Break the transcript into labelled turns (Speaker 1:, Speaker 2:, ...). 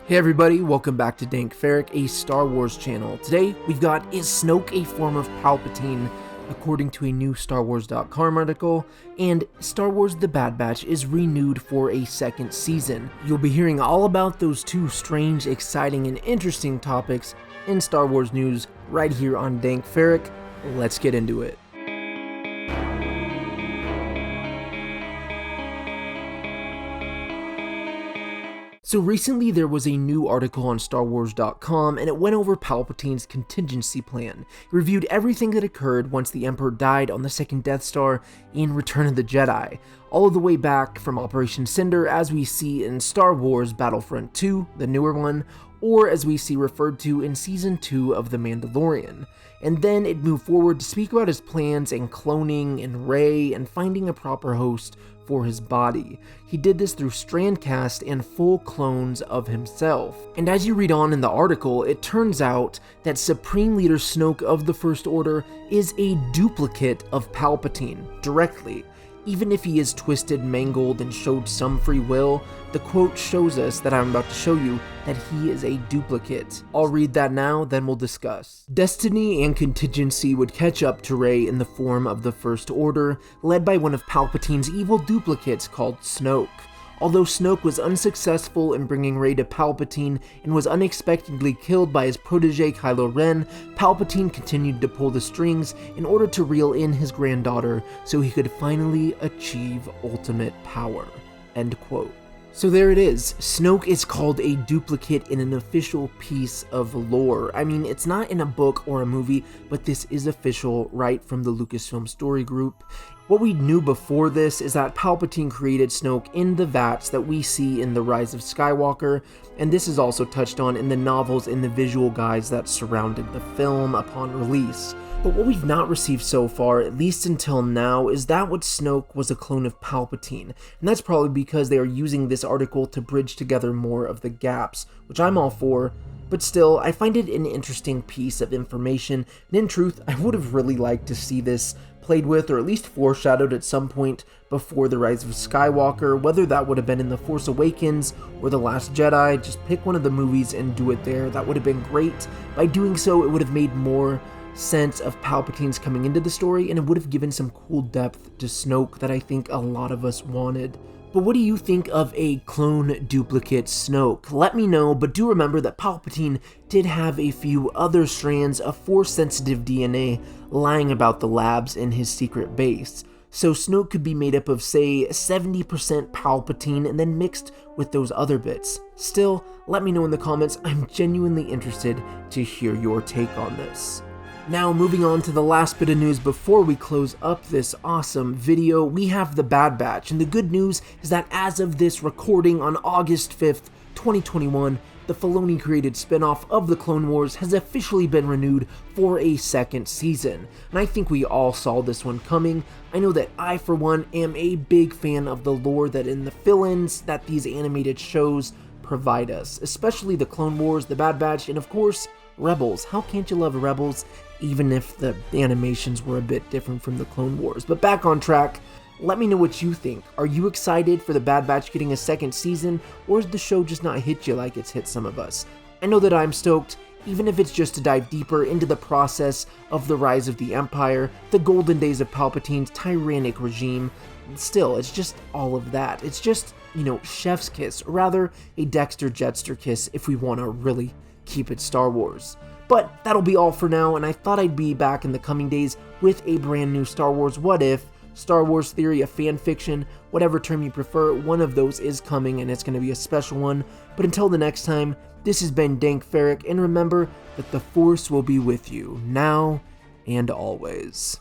Speaker 1: Hey everybody, welcome back to Dank, Farrik, a Star Wars channel. Today we've got, is Snoke a form of Palpatine? According to a new StarWars.com article, and Star Wars The Bad Batch is renewed for a second season. You'll be hearing all about those two strange, exciting, and interesting topics in Star Wars news right here on Dank, Farrik. Let's get into it. So recently there was a new article on StarWars.com and it went over Palpatine's contingency plan. It reviewed everything that occurred once the Emperor died on the second Death Star in Return of the Jedi, all the way back from Operation Cinder as we see in Star Wars Battlefront 2, the newer one, or as we see referred to in Season 2 of The Mandalorian. And then it moved forward to speak about his plans and cloning and Rey and finding a proper host for his body. He did this through Strandcast and full clones of himself. And as you read on in the article, it turns out that Supreme Leader Snoke of the First Order is a duplicate of Palpatine, directly. Even if he is twisted, mangled, and showed some free will, the quote shows us that I'm about to show you that he is a duplicate. I'll read that now, then we'll discuss. Destiny and contingency would catch up to Rey in the form of the First Order, led by one of Palpatine's evil duplicates called Snoke. Although Snoke was unsuccessful in bringing Rey to Palpatine and was unexpectedly killed by his protege Kylo Ren, Palpatine continued to pull the strings in order to reel in his granddaughter so he could finally achieve ultimate power. End quote. So there it is. Snoke is called a duplicate in an official piece of lore. I mean, it's not in a book or a movie, but this is official right from the Lucasfilm story group. What we knew before this is that Palpatine created Snoke in the vats that we see in The Rise of Skywalker, and this is also touched on in the novels and the visual guides that surrounded the film upon release. But what we've not received so far, at least until now, is that what Snoke was a clone of Palpatine, and that's probably because they are using this article to bridge together more of the gaps, which I'm all for. But still, I find it an interesting piece of information, and in truth, I would have really liked to see this played with, or at least foreshadowed at some point before The Rise of Skywalker, whether that would have been in The Force Awakens or The Last Jedi. Just pick one of the movies and do it there. That would have been great. By doing so, it would have made more sense of Palpatine's coming into the story, and it would have given some cool depth to Snoke that I think a lot of us wanted. But what do you think of a clone duplicate Snoke? Let me know, but do remember that Palpatine did have a few other strands of Force-sensitive DNA lying about the labs in his secret base. So Snoke could be made up of, say, 70% Palpatine and then mixed with those other bits. Still, let me know in the comments. I'm genuinely interested to hear your take on this. Now, moving on to the last bit of news before we close up this awesome video, we have The Bad Batch, and the good news is that as of this recording on August 5th, 2021, the Filoni-created spin-off of the Clone Wars has officially been renewed for a second season, and I think we all saw this one coming. I know that I, for one, am a big fan of the lore that in the fill-ins that these animated shows provide us, especially the Clone Wars, The Bad Batch, and of course, Rebels. How can't you love Rebels, even if the animations were a bit different from the Clone Wars? But back on track, let me know what you think. Are you excited for The Bad Batch getting a second season, or has the show just not hit you like it's hit some of us? I know that I'm stoked, even if it's just to dive deeper into the process of the rise of the Empire, the golden days of Palpatine's tyrannic regime. Still, it's just all of that. It's just, chef's kiss, or rather a Dexter Jetster kiss if we want to really keep it Star Wars. But that'll be all for now, and I thought I'd be back in the coming days with a brand new Star Wars What If, Star Wars theory, a fan fiction, whatever term you prefer. One of those is coming, and it's going to be a special one. But until the next time, this has been Dank, Farrik, and remember that the Force will be with you, now and always.